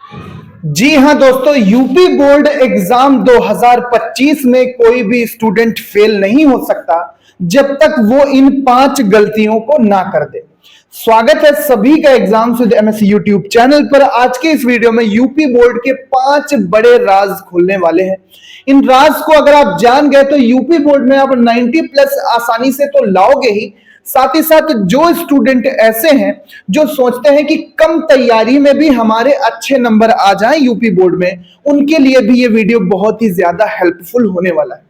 जी हां दोस्तों, UP board exam 2025 में कोई भी स्टूडेंट फेल नहीं हो सकता जब तक वो इन 5 गलतियों को ना कर दे। स्वागत है सभी का exam with MSc YouTube channel पर। आज के इस वीडियो में यूपी बोर्ड के 5 बड़े राज खोलने वाले हैं। इन राज को अगर आप जान गए तो यूपी बोर्ड में आप 90 प्लस आसानी से तो लाओगे ही, साथ ही साथ जो स्टूडेंट ऐसे हैं जो सोचते हैं कि कम तैयारी में भी हमारे अच्छे नंबर आ जाएं यूपी बोर्ड में, उनके लिए भी ये वीडियो बहुत ही ज्यादा हेल्पफुल होने वाला है।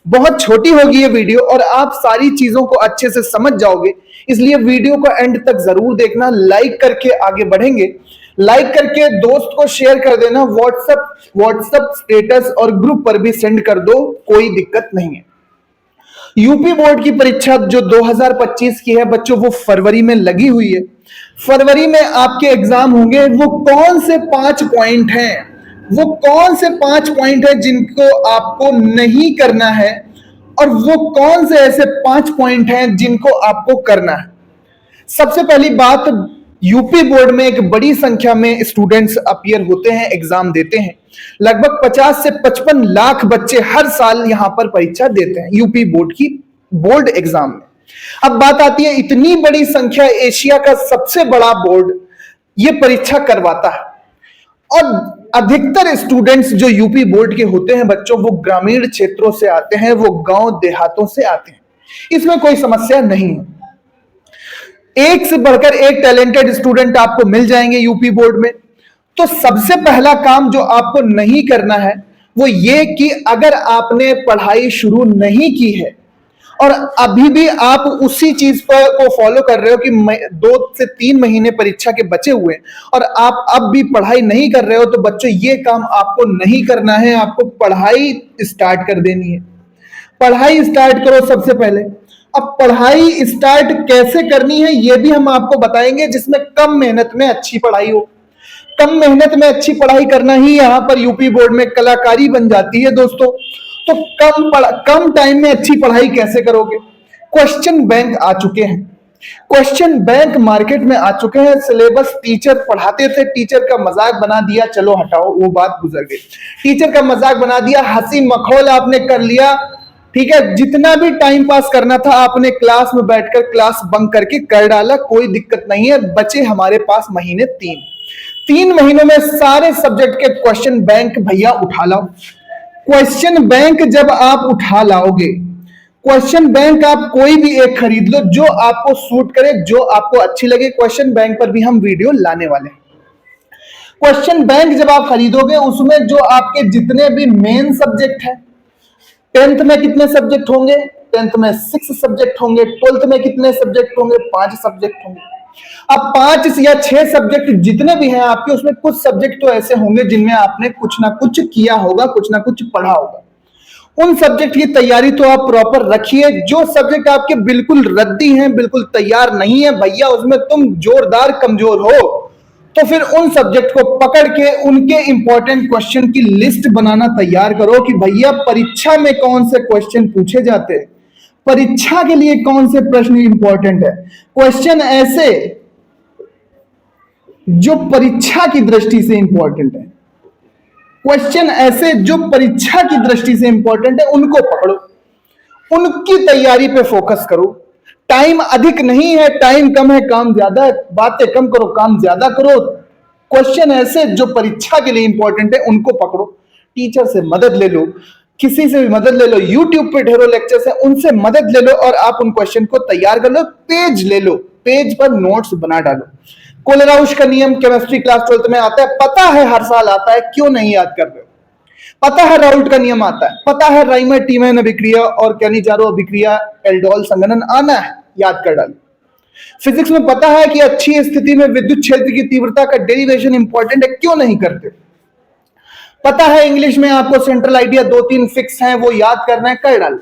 बहुत छोटी होगी ये वीडियो और आप सारी चीजों को अच्छे से समझ जाओगे, इसलिए वीडियो को एंड तक जरूर देखना। लाइक करके आगे बढ़ेंगे, लाइक करके दोस्त को शेयर कर देना, व्हाट्सएप स्टेटस और ग्रुप पर भी सेंड कर दो, कोई दिक्कत नहीं है। यूपी बोर्ड की परीक्षा जो 2025 की है बच्चों, वो फरवरी में लगी हुई है। फरवरी में आपके एग्जाम होंगे। वो कौन से 5 पॉइंट हैं, वो कौन से 5 पॉइंट हैं जिनको आपको नहीं करना है, और वो कौन से ऐसे 5 पॉइंट हैं जिनको आपको करना है। सबसे पहली बात, यूपी बोर्ड में एक बड़ी संख्या में स्टूडेंट्स अपीयर होते हैं, एग्जाम देते हैं। लगभग 50 से 55 लाख बच्चे हर साल यहां पर परीक्षा देते हैं यूपी बोर्ड की बोर्ड एग्जाम में। अब बात आती है, इतनी बड़ी संख्या, एशिया का सबसे बड़ा बोर्ड ये परीक्षा करवाता है, और अधिकतर स्टूडेंट्स जो यूपी बोर्ड के होते हैं बच्चों, वो ग्रामीण क्षेत्रों से आते हैं, वो गांव देहातों से आते हैं। इसमें कोई समस्या नहीं है। एक से बढ़कर एक टैलेंटेड स्टूडेंट आपको मिल जाएंगे यूपी बोर्ड में। तो सबसे पहला काम जो आपको नहीं करना है वो ये कि अगर आपने पढ़ाई शुरू नहीं की है और अभी भी आप उसी चीज पर को फॉलो कर रहे हो कि 2 से 3 महीने परीक्षा के बचे हुए और आप अब भी पढ़ाई नहीं कर रहे हो, तो बच्चों ये काम आपको नहीं करना है। आपको पढ़ाई स्टार्ट कर देनी है। पढ़ाई स्टार्ट करो सबसे पहले। अब पढ़ाई स्टार्ट कैसे करनी है ये भी हम आपको बताएंगे, जिसमें कम मेहनत में अच्छी पढ़ाई हो। कम मेहनत में अच्छी पढ़ाई करना ही यहां पर यूपी बोर्ड में कलाकारी बन जाती है दोस्तों। तो कम टाइम में अच्छी पढ़ाई कैसे करोगे? क्वेश्चन बैंक आ चुके हैं, क्वेश्चन बैंक मार्केट में आ चुके हैं। सिलेबस टीचर पढ़ाते थे, टीचर का मजाक बना दिया, चलो हटाओ वो बात गुजर गई। टीचर का मजाक बना दिया, हंसी मखौल आपने कर लिया, ठीक है। जितना भी टाइम पास करना था आपने क्लास में बैठकर क्लास बंक करके कर डाला, कोई दिक्कत नहीं है। बचे हमारे पास महीने 3 महीनों में सारे सब्जेक्ट के क्वेश्चन बैंक भैया उठा लाओ। क्वेश्चन बैंक जब आप उठा लाओगे, क्वेश्चन बैंक आप कोई भी एक खरीद लो जो आपको सूट करे, जो आपको अच्छी लगे। क्वेश्चन बैंक पर भी हम वीडियो लाने वाले हैं। क्वेश्चन बैंक जब आप खरीदोगे, उसमें जो आपके जितने भी मेन सब्जेक्ट है, 10th में कितने सब्जेक्ट होंगे? 10th में 6 सब्जेक्ट होंगे। 12th में कितने सब्जेक्ट होंगे? 5 सब्जेक्ट होंगे। अब 5 या 6 सब्जेक्ट जितने भी हैं आपके, उसमें कुछ सब्जेक्ट तो ऐसे होंगे जिनमें आपने कुछ ना कुछ किया होगा, कुछ ना कुछ पढ़ा होगा। उन सब्जेक्ट की तैयारी तो आप प्रॉपर रखिए। जो सब्जेक्ट आपके बिल्कुल रद्दी हैं, बिल्कुल तैयार नहीं है भैया, उसमें तुम जोरदार कमजोर हो, तो फिर उन सब्जेक्ट को पकड़ के उनके इंपॉर्टेंट क्वेश्चन की लिस्ट बनाना तैयार करो कि भैया परीक्षा में कौन से क्वेश्चन पूछे जाते हैं, परीक्षा के लिए कौन से प्रश्न इंपॉर्टेंट है। क्वेश्चन ऐसे जो परीक्षा की दृष्टि से इंपॉर्टेंट है, क्वेश्चन ऐसे जो परीक्षा की दृष्टि से इंपॉर्टेंट है, उनको पकड़ो, उनकी तैयारी पे फोकस करो। टाइम अधिक नहीं है, टाइम कम है, काम ज्यादा है। बातें कम करो, काम ज्यादा करो। क्वेश्चन ऐसे जो परीक्षा के लिए इंपॉर्टेंट है उनको पकड़ो। टीचर से मदद ले लो, किसी से भी मदद ले लो, यूट्यूब पे ढेरों लेक्चर्स हैं, उनसे मदद ले लो और आप उन क्वेश्चन को तैयार कर लो। पेज ले लो, पेज पर नोट्स बना डालो। कोलेराउश का नियम केमिस्ट्री क्लास 12th में आता है, पता है हर साल आता है, क्यों नहीं याद कर रहे हो? पता है राउल्ट का नियम आता है, पता है राइमर टीमैन अभिक्रिया और कैनिजारो अभिक्रिया, एल्डोल संघनन आना है, याद कर डालो। फिजिक्स में पता है कि अच्छी स्थिति में विद्युत क्षेत्र की तीव्रता का डेरिवेशन इंपॉर्टेंट है, क्यों नहीं करते? पता है इंग्लिश में आपको सेंट्रल आइडिया 2-3 फिक्स हैं, वो याद करना है, कर डालो।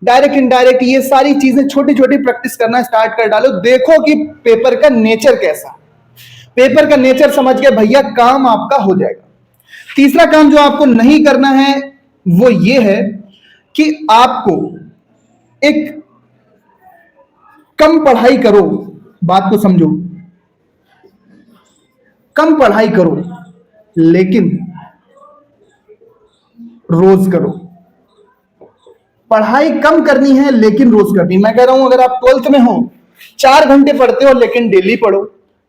डायरेक्ट इनडायरेक्ट ये सारी चीजें छोटी छोटी प्रैक्टिस करना स्टार्ट कर डालो। देखो कि पेपर का नेचर कैसा, पेपर का नेचर समझ के भैया काम आपका हो जाएगा। तीसरा काम जो आपको नहीं करना है वो ये है कि आपको एक कम पढ़ाई करो। बात को समझो, कम पढ़ाई करो, लेकिन रोज करो। पढ़ाई कम करनी है लेकिन रोज करनी। मैं कह रहा हूं अगर आप 12th में हो 4 घंटे पढ़ते हो लेकिन डेली पढ़ो।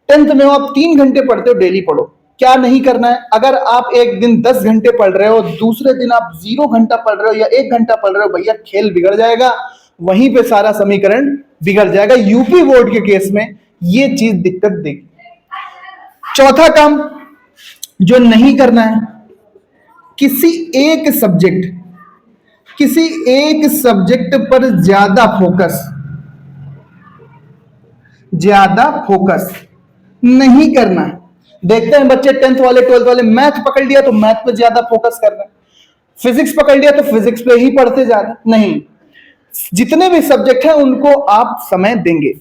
10th में हो आप 3 घंटे पढ़ते हो डेली पढ़ो। क्या नहीं करना है? अगर आप एक दिन 10 घंटे पढ़ रहे हो, दूसरे दिन आप 0 घंटा पढ़ रहे हो या 1 घंटा पढ़ रहे हो, भैया खेल बिगड़ जाएगा। वहीं पे सारा समीकरण बिगड़ जाएगा। यूपी बोर्ड के केस में ये चीज दिक्कत देगी। चौथा काम जो नहीं करना है, किसी एक सब्जेक्ट पर ज्यादा फोकस नहीं करना है। देखते हैं बच्चे 10th वाले 12th वाले, मैथ पकड़ लिया तो मैथ पे ज्यादा फोकस कर रहे हैं, फिजिक्स पकड़ लिया तो फिजिक्स पे ही पढ़ते जा रहे हैं। नहीं, जितने भी सब्जेक्ट हैं उनको आप समय देंगे।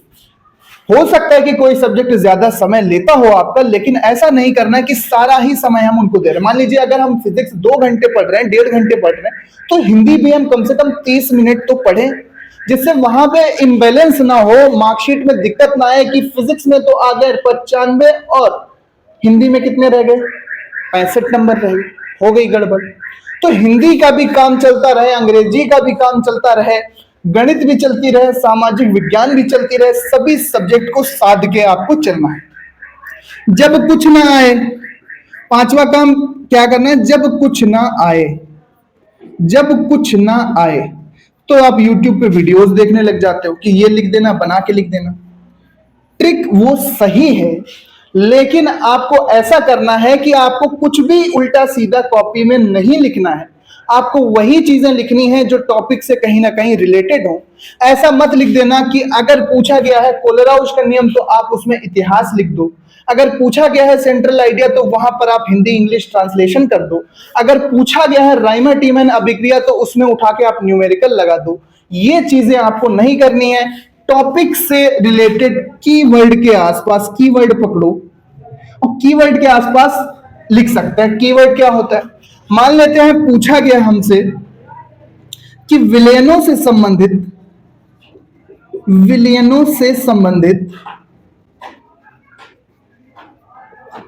हो सकता है कि कोई सब्जेक्ट ज्यादा समय लेता हो आपका, लेकिन ऐसा नहीं करना है कि सारा ही समय हम उनको दे रहे हैं। मान लीजिए अगर हम फिजिक्स 2 घंटे पढ़ रहे हैं, 1.5 घंटे पढ़ रहे हैं, तो हिंदी भी हम कम से कम 30 मिनट तो पढ़ें, जिससे वहां पे इम्बैलेंस ना हो, मार्कशीट में दिक्कत ना आए कि फिजिक्स में तो आ गए 95 और हिंदी में कितने रह गए, 65 नंबर रह गए, हो गई गड़बड़। तो हिंदी का भी काम चलता रहे, अंग्रेजी का भी काम चलता रहे, गणित भी चलती रहे, सामाजिक विज्ञान भी चलती रहे, सभी सब्जेक्ट को साध के आपको चलना है। जब कुछ ना आए, पांचवा काम क्या करना है? जब कुछ ना आए तो आप YouTube पे वीडियोस देखने लग जाते हो कि ये लिख देना, बना के लिख देना। ट्रिक वो सही है, लेकिन आपको ऐसा करना है कि आपको कुछ भी उल्टा सीधा कॉपी में नहीं लिखना है। आपको वही चीजें लिखनी है जो टॉपिक से कहीं ना कहीं रिलेटेड हो। ऐसा मत लिख देना कि अगर पूछा गया है कोलेराउस का नियम तो आप उसमें इतिहास लिख दो, अगर पूछा गया है सेंट्रल आइडिया तो वहां पर आप हिंदी इंग्लिश ट्रांसलेशन कर दो, अगर पूछा गया है राइमर टीमन अभिक्रिया तो उसमें उठा के आप न्यूमेरिकल लगा दो। ये चीजें आपको नहीं करनी है। टॉपिक से रिलेटेड कीवर्ड के आसपास कीवर्ड पकड़ो और कीवर्ड के आसपास लिख सकते हैं। कीवर्ड क्या होता है? मान लेते हैं पूछा गया हमसे कि विलयनों से संबंधित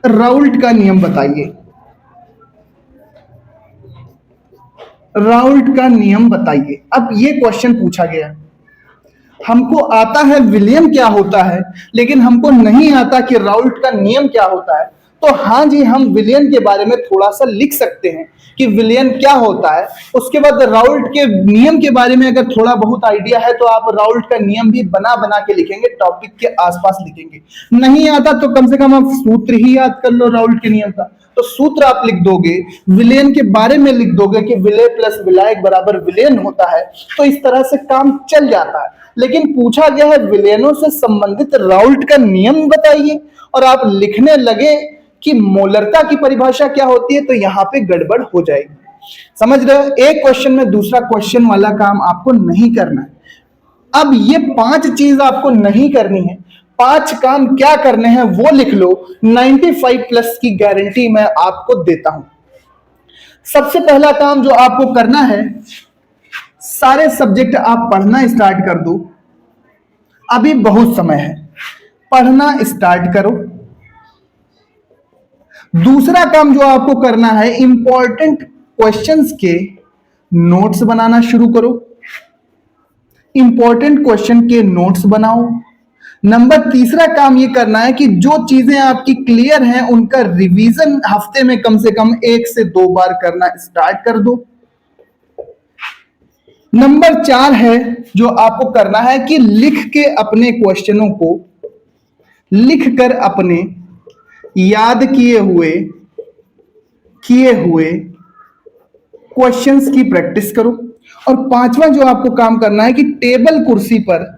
राउल्ट का नियम बताइए। राउल्ट का नियम बताइए। अब ये क्वेश्चन पूछा गया, हमको आता है विलियन क्या होता है, लेकिन हमको नहीं आता कि राउल्ट का नियम क्या होता है। तो हाँ जी, हम विलियन के बारे में थोड़ा सा लिख सकते हैं कि विलियन क्या होता है। उसके बाद राउल्ट के नियम के बारे में अगर थोड़ा बहुत आइडिया है तो आप राउल्ट का नियम भी बना बना के लिखेंगे, टॉपिक के आसपास लिखेंगे। नहीं आता तो कम से कम आप सूत्र ही याद कर लो राउल्ट के नियम का, तो सूत्र आप लिख दोगे, विलेन के बारे में लिख दोगे कि विलय प्लस विलायक बराबर विलेन होता है। तो इस तरह से काम चल जाता है। लेकिन पूछा गया है विलेनों से संबंधित राउल्ट का नियम बताइए और आप लिखने लगे कि मोलरता की परिभाषा क्या होती है, तो यहां पे गड़बड़ हो जाएगी। समझ रहे हो? एक क्वेश्चन में दूसरा क्वेश्चन वाला काम आपको नहीं करना है। अब ये 5 चीज आपको नहीं करनी है। 5 काम क्या करने हैं वो लिख लो। 95 प्लस की गारंटी मैं आपको देता हूं। सबसे पहला काम जो आपको करना है, सारे सब्जेक्ट आप पढ़ना स्टार्ट कर दो। अभी बहुत समय है, पढ़ना स्टार्ट करो। दूसरा काम जो आपको करना है, इंपॉर्टेंट क्वेश्चंस के नोट्स बनाना शुरू करो। इंपॉर्टेंट क्वेश्चन के नोट्स बनाओ। नंबर तीसरा काम ये करना है कि जो चीजें आपकी क्लियर हैं उनका रिवीजन हफ्ते में कम से कम 1 से 2 बार करना स्टार्ट कर दो। नंबर 4 है जो आपको करना है कि लिख के अपने क्वेश्चनों को लिखकर अपने याद किए हुए क्वेश्चंस की प्रैक्टिस करो। और 5वां जो आपको काम करना है कि टेबल कुर्सी पर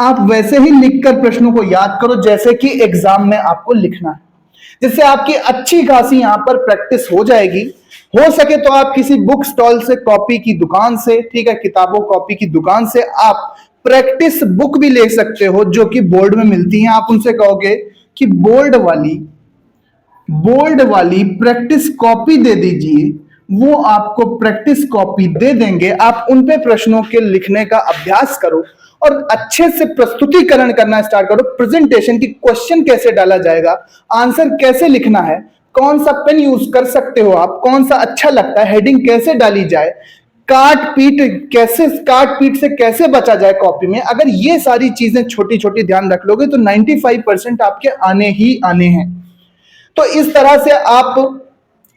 आप वैसे ही लिखकर प्रश्नों को याद करो जैसे कि एग्जाम में आपको लिखना है, जिससे आपकी अच्छी खासी यहां पर प्रैक्टिस हो जाएगी। हो सके तो आप किसी बुक स्टॉल से, कॉपी की दुकान से, ठीक है, किताबों कॉपी की दुकान से आप प्रैक्टिस बुक भी ले सकते हो जो कि बोर्ड में मिलती हैं। आप उनसे कहोगे कि बोर्ड वाली प्रैक्टिस कॉपी दे दीजिए, वो आपको प्रैक्टिस कॉपी दे देंगे। आप उन पे प्रश्नों के लिखने का अभ्यास करो और अच्छे से प्रस्तुतिकरण करना स्टार्ट करो। प्रेजेंटेशन की क्वेश्चन कैसे डाला जाएगा, आंसर कैसे लिखना है, कौन सा पेन यूज कर सकते हो आप, कौन सा अच्छा लगता है, हेडिंग कैसे डाली जाए, काट पीट से कैसे बचा जाए कॉपी में। अगर ये सारी चीजें छोटी छोटी ध्यान रख लोगे तो 95% आपके आने ही आने हैं। तो इस तरह से आप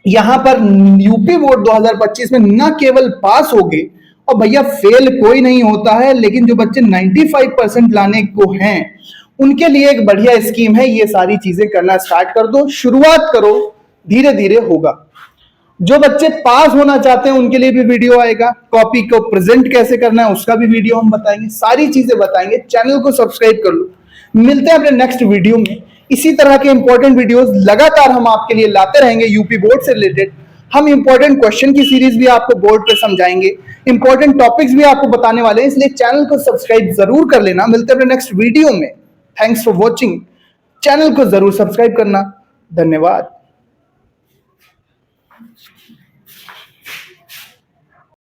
यहां पर यूपी बोर्ड 2025 में न केवल पास होगे, और भैया फेल कोई नहीं होता है, लेकिन जो बच्चे 95% लाने को हैं उनके लिए एक बढ़िया स्कीम है। ये सारी चीजें करना स्टार्ट कर दो, शुरुआत करो, धीरे धीरे होगा। जो बच्चे पास होना चाहते हैं उनके लिए भी वीडियो आएगा, कॉपी को प्रेजेंट कैसे करना है उसका भी वीडियो हम बताएंगे, सारी चीजें बताएंगे। चैनल को सब्सक्राइब कर लो। मिलते हैं अपने नेक्स्ट वीडियो में। इसी तरह के इंपॉर्टेंट वीडियोस लगातार हम आपके लिए लाते रहेंगे यूपी बोर्ड से रिलेटेड। हम इंपॉर्टेंट क्वेश्चन की सीरीज भी आपको बोर्ड पे समझाएंगे, इंपॉर्टेंट टॉपिक्स भी आपको बताने वाले हैं, इसलिए चैनल को सब्सक्राइब जरूर कर लेना। मिलते हैं अपने नेक्स्ट वीडियो में। Thanks for watching. चैनल को जरूर सब्सक्राइब करना। धन्यवाद।